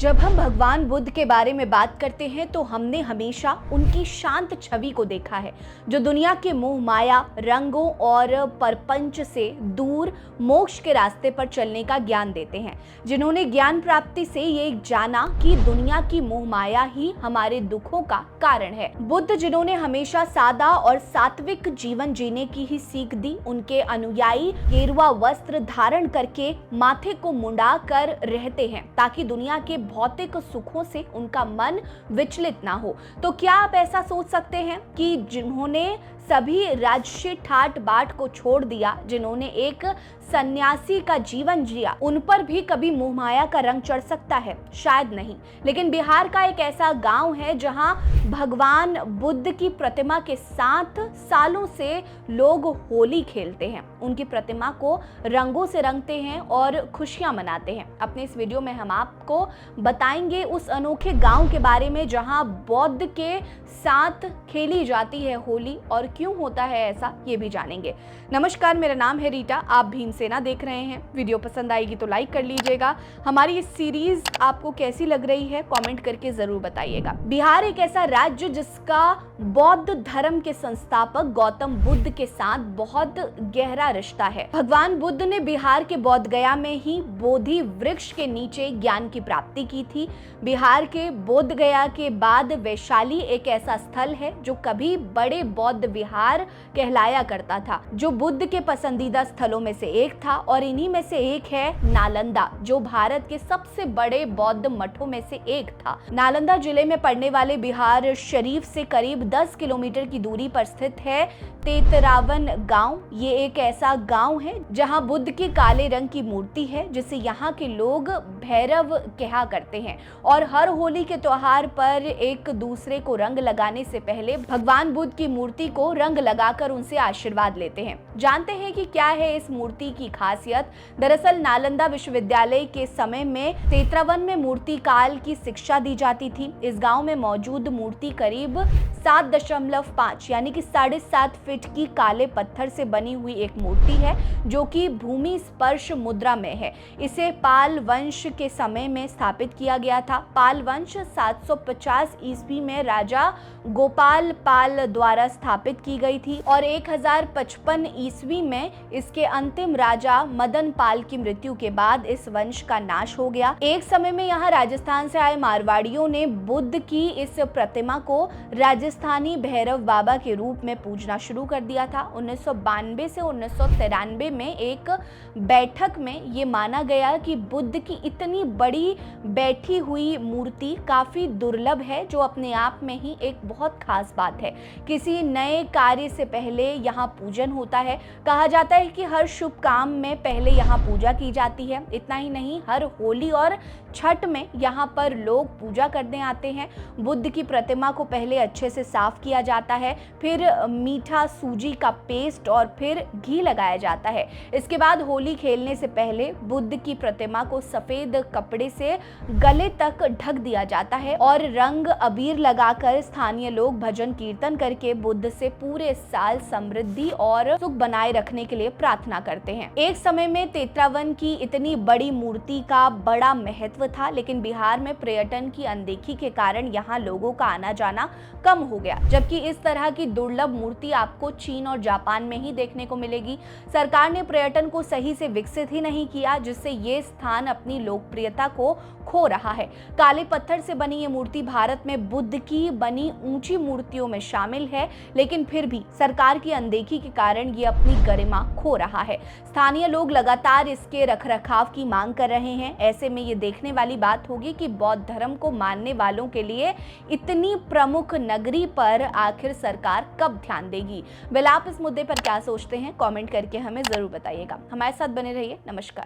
जब हम भगवान बुद्ध के बारे में बात करते हैं तो हमने हमेशा उनकी शांत छवि को देखा है, जो दुनिया के मोह माया, रंगों और परपंच से दूर मोक्ष के रास्ते पर चलने का ज्ञान देते हैं। जिन्होंने ज्ञान प्राप्ति से ये जाना कि दुनिया की मोह माया ही हमारे दुखों का कारण है। बुद्ध जिन्होंने हमेशा सादा और सात्विक जीवन जीने की ही सीख दी, उनके अनुयायी गेरुआ वस्त्र धारण करके माथे को मुंडा कर रहते हैं ताकि दुनिया के भौतिक सुखों से उनका मन विचलित ना हो। तो क्या आप ऐसा सोच सकते हैं कि जिन्होंने सभी राजसी ठाट बाट को छोड़ दिया, जिन्होंने एक सन्यासी का जीवन जिया, उन पर भी कभी मोहमाया का रंग चढ़ सकता है? शायद नहीं। लेकिन बिहार का एक ऐसा गांव है जहां भगवान बुद्ध की प्रतिमा के साथ सालों से लोग होली खेलते हैं, उनकी प्रतिमा को रंगों से रंगते हैं और खुशियां मनाते हैं। अपने इस वीडियो में हम आपको बताएंगे उस अनोखे गांव के बारे में जहां बौद्ध के साथ खेली जाती है होली, और क्यों होता है ऐसा ये भी जानेंगे। नमस्कार, मेरा नाम है रीटा, आप भीमसेना देख रहे हैं। वीडियो पसंद आएगी तो लाइक कर लीजिएगा। हमारी इस सीरीज आपको कैसी लग रही है कमेंट करके जरूर बताइएगा। बिहार एक ऐसा राज्य जिसका बौद्ध धर्म के संस्थापक गौतम बुद्ध के साथ बहुत गहरा रिश्ता है। भगवान बुद्ध ने बिहार के बोध गया में ही बोधि वृक्ष के नीचे ज्ञान की प्राप्ति की थी। बिहार के बोध गया के बाद वैशाली एक ऐसा स्थल है जो कभी बड़े बौद्ध विहार कहलाया करता था, जो बुद्ध के पसंदीदा स्थलों में से एक था। और इन्हीं में से एक है नालंदा, जो भारत के सबसे बड़े बौद्ध मठों में से एक था। नालंदा जिले में पड़ने वाले बिहार शरीफ से करीब 10 किलोमीटर की दूरी पर स्थित है तेतरावन गांव। ये एक ऐसा गांव है जहां बुद्ध की काले रंग की मूर्ति है, जिसे यहाँ के लोग भैरव कहा करते हैं। और हर होली के त्योहार पर एक दूसरे को रंग लगाने से पहले भगवान बुद्ध की मूर्ति को रंग लगाकर उनसे आशीर्वाद लेते हैं। जानते हैं कि क्या है इस मूर्ति की खासियत? दरअसल नालंदा विश्वविद्यालय के समय में तेतरावन में मूर्ति काल की शिक्षा दी जाती थी। इस गांव में मौजूद मूर्ति करीब 7.5 यानी कि 7.5 फीट की काले पत्थर से बनी हुई एक मूर्ति है, जो कि भूमि स्पर्श मुद्रा में है। इसे पाल वंश के समय में स्थापित किया गया था। पाल वंश 750 ईस्वी में राजा गोपाल पाल द्वारा स्थापित की गई थी और 1055 ईस्वी में इसके अंतिम राजा मदन पाल की मृत्यु के बाद इस वंश का नाश हो गया। एक समय में यहाँ राजस्थान से आए मारवाड़ियों ने बुद्ध की इस प्रतिमा को राजस्थानी भैरव बाबा के रूप में पूजना शुरू कर दिया था। 1992 से 1993 में एक बैठक में ये माना गया कि बुद्ध की इतनी बड़ी बैठी हुई मूर्ति काफी दुर्लभ है, जो अपने आप में ही एक बहुत खास बात है। किसी नए कार्य से पहले यहाँ पूजन होता है। कहा जाता है कि हर शुभ काम में पहले यहाँ पूजा की जाती है। इतना ही नहीं, हर होली और छठ में यहाँ पर लोग पूजा करने आते हैं। बुद्ध की प्रतिमा को पहले अच्छे से साफ किया जाता है, फिर मीठा सूजी का पेस्ट और फिर घी लगाया जाता है। इसके बाद होली खेलने से पहले बुद्ध की प्रतिमा को सफेद कपड़े से गले तक ढक दिया जाता है और रंग अबीर लगाकर स्थानीय लोग भजन कीर्तन करके बुद्ध से पूरे साल समृद्धि और सुख बनाए रखने के लिए प्रार्थना करते हैं। एक समय में तेतरावन की इतनी बड़ी मूर्ति का बड़ा महत्व था, लेकिन बिहार में पर्यटन की अनदेखी के कारण यहाँ लोगों का आना जाना कम हो गया। जबकि इस तरह की दुर्लभ मूर्ति आपको चीन और जापान में ही देखने को मिलेगी। सरकार ने पर्यटन को सही से विकसित ही नहीं किया, जिससे ये स्थान अपनी लोकप्रियता को खो रहा है। काले पत्थर से बनी ये मूर्ति भारत में बुद्ध की बनी ऊंची मूर्तियों में शामिल है, लेकिन फिर भी सरकार की अनदेखी के कारण ये अपनी गरिमा खो रहा है। स्थानीय लोग लगातार इसके रखरखाव की मांग कर रहे हैं। ऐसे में ये देखने वाली बात होगी कि बौद्ध धर्म को मानने वालों के लिए इतनी प्रमुख नगरी पर आखिर सरकार कब ध्यान देगी। वेल, आप इस मुद्दे पर क्या सोचते हैं कमेंट करके हमें जरूर बताइएगा। हमारे साथ बने रहिए। नमस्कार।